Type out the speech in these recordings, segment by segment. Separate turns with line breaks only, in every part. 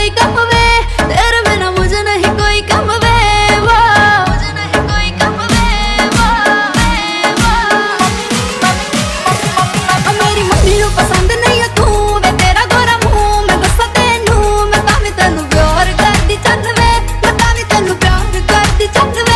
कोई कम वे, तेरे बिना मुझे नहीं कोई कम वे, वो मुझे नहीं कोई कम वे, वो मेरी मम्मी नू पसंद नहीं है तू वे, तेरा गोरा मुंह मैं गुस्सा तेनू, मैं तावी तेनू प्यार करदी चल वे, मैं तावी तेनू प्यार करदी चल वे।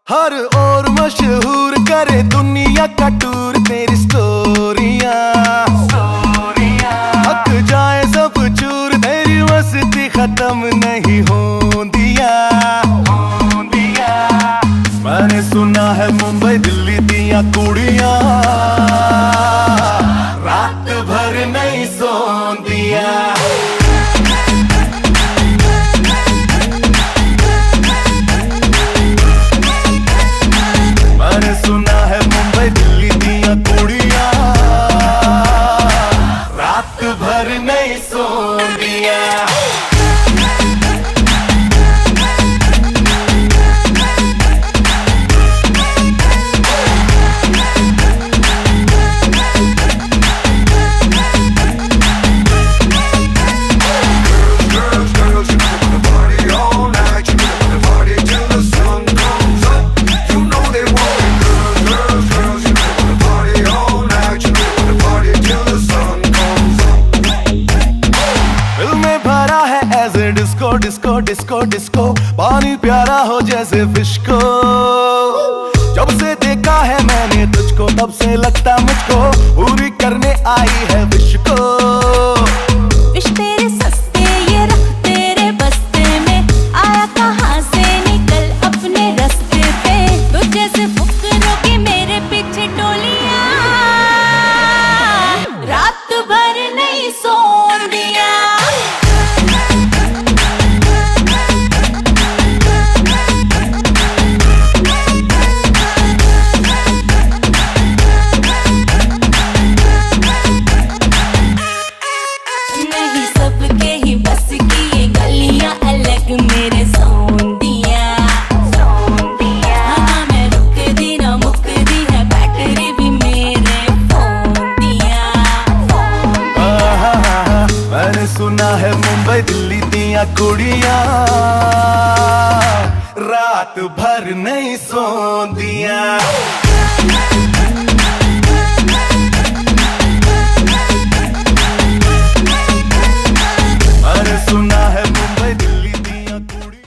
हर और मशहूर करे दुनिया का टूर तेरी स्टोरियां, हक जाए सब चूर तेरी मस्ती खत्म नहीं होंदिया। मैंने सुना है मुंबई दिल्ली दिया कुड़ियां रात भर नहीं सोंदिया। सुना है मुंबई दिल्ली दिया कुड़ियां रात भर नहीं सोंदिया। डिस्को डिस्को डिस्को पानी प्यारा हो जैसे फिश को, जब से देखा है मैंने तुझको तब से लगता मुझको पूरी करने आई है विश को।
विश तेरे सस्ते ये रख तेरे बस्ते में, आया कहाँ से निकल अपने रास्ते पे, तुझ जैसे फुकरों की मेरे पीछे टोलियां रात भर नहीं सोन दिया।
सुना है मुंबई दिल्ली दिया कुड़ियां रात भर नहीं सोंदिया। अरे सुना है मुंबई दिल्ली दिया कुड़ियां।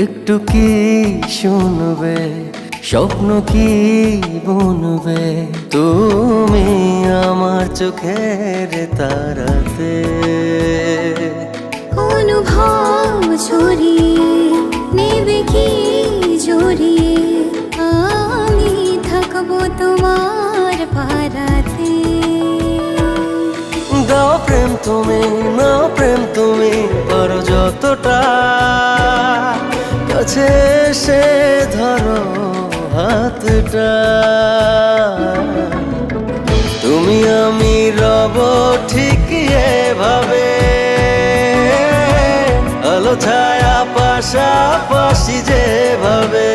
একটু কি শুনবে, স্বপ্ন কি বুনবে, তুমি আমার চোখের তারাতে।
অনুভব ছড়িয়ে নেবে কি জড়িয়ে, আমি থাকবো তোমার পারাতে।
দাও প্রেম তুমি, নাও প্রেম তুমি, পারো যতটা, কাছে এসে ধরো হাতটা। তুমি আমি রব ঠিক এভাবে, আলো ছায়া পাশাপাশি যেভাবে।